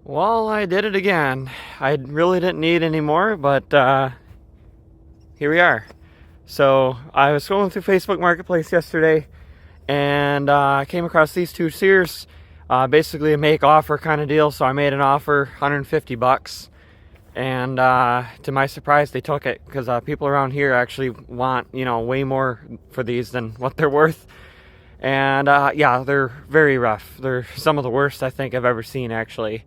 Well, I did it again. I really didn't need any more, but here we are. So I was scrolling through Facebook Marketplace yesterday, and I came across these two Sears, basically a make offer kind of deal. So I made an offer, 150 bucks, and to my surprise, they took it because people around here actually want way more for these than what they're worth. And yeah, they're very rough. They're some of the worst I think I've ever seen, actually.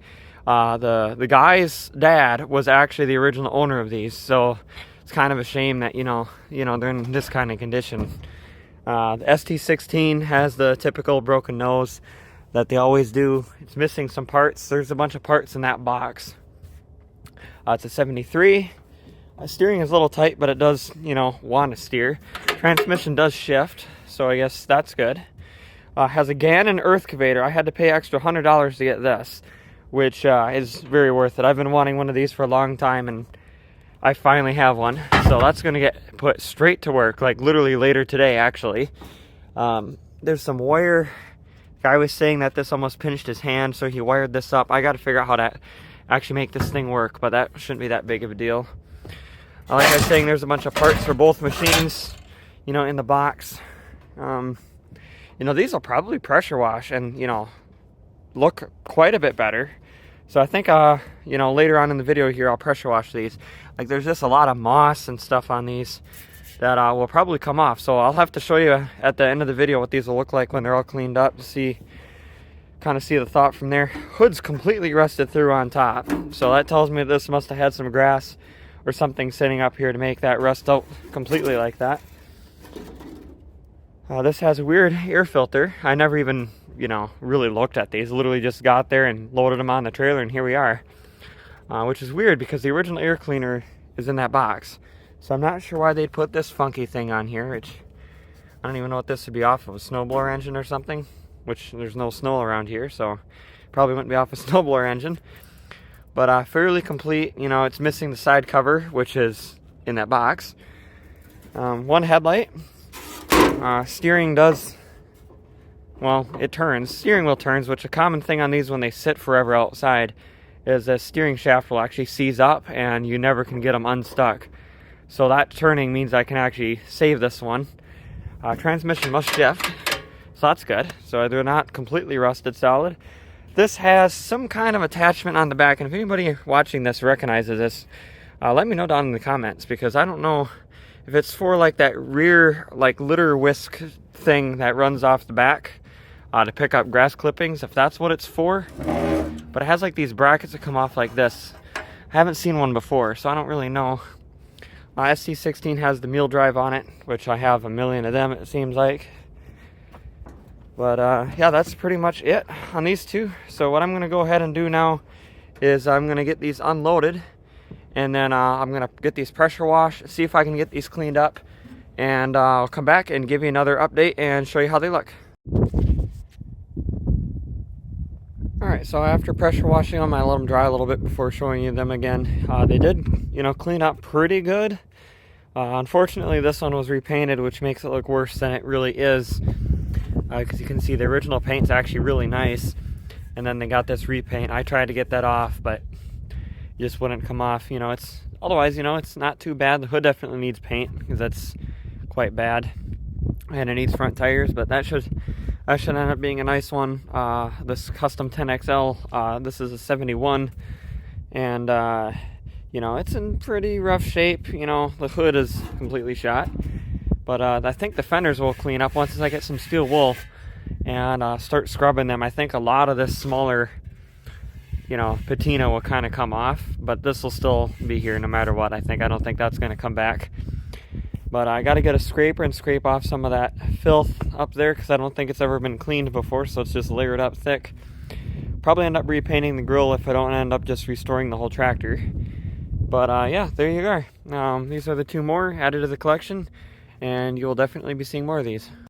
The guy's dad was actually the original owner of these, so it's kind of a shame that they're in this kind of condition. The ST16 has the typical broken nose that they always do. It's missing some parts. There's a bunch of parts in that box. It's a 73. Steering is a little tight, but it does want to steer. Transmission does shift, so I guess that's good. Has a Gannon earth excavator. I had to pay extra $100 to get this, which is very worth it. I've been wanting one of these for a long time, and I finally have one. So that's going to get put straight to work, like literally later today, actually. There's some wire. The guy was saying that this almost pinched his hand, so he wired this up. I got to figure out how to actually make this thing work, but that shouldn't be that big of a deal. Like I was saying, there's a bunch of parts for both machines, in the box. These will probably pressure wash and, look quite a bit better. So I think, later on in the video here, I'll pressure wash these. Like, there's just a lot of moss and stuff on these that will probably come off. So I'll have to show you at the end of the video what these will look like when they're all cleaned up to kind of see the thought from there. Hood's completely rusted through on top. So that tells me this must have had some grass or something sitting up here to make that rust out completely like that. This has a weird air filter. I never even, really looked at these. Literally just got there and loaded them on the trailer, and here we are. Which is weird because the original air cleaner is in that box. So I'm not sure why they'd put this funky thing on here, which I don't even know what this would be off of, a snowblower engine or something, which there's no snow around here, so probably wouldn't be off a snowblower engine. But fairly complete. It's missing the side cover, which is in that box. One headlight. Steering does, well, it turns. Steering wheel turns, which a common thing on these when they sit forever outside is the steering shaft will actually seize up and you never can get them unstuck. So that turning means I can actually save this one. Transmission must shift, so that's good. So they're not completely rusted solid. This has some kind of attachment on the back, and if anybody watching this recognizes this, let me know down in the comments, because I don't know if it's for like that rear litter whisk thing that runs off the back to pick up grass clippings, if that's what it's for. But it has like these brackets that come off like this. I haven't seen one before, so I don't really know. ST16 has the mule drive on it, which I have a million of them, it seems like. But yeah, that's pretty much it on these two. So what I'm going to go ahead and do now is I'm going to get these unloaded, and then I'm going to get these pressure washed, see if I can get these cleaned up, and I'll come back and give you another update and show you how they look. Alright, so after pressure washing them, I let them dry a little bit before showing you them again. They did, clean up pretty good. Unfortunately, this one was repainted, which makes it look worse than it really is. Because you can see the original paint's actually really nice, and then they got this repaint. I tried to get that off, but it just wouldn't come off. It's otherwise, it's not too bad. The hood definitely needs paint because that's quite bad, and it needs front tires, but that should end up being a nice one. This custom 10XL, this is a 71, and it's in pretty rough shape. The hood is completely shot. But I think the fenders will clean up once I get some steel wool and start scrubbing them. I think a lot of this smaller, patina will kind of come off, but this will still be here no matter what. I don't think that's going to come back. But I got to get a scraper and scrape off some of that filth up there because I don't think it's ever been cleaned before, so it's just layered up thick. Probably end up repainting the grill if I don't end up just restoring the whole tractor. But yeah, there you go. These are the two more added to the collection, and you'll definitely be seeing more of these.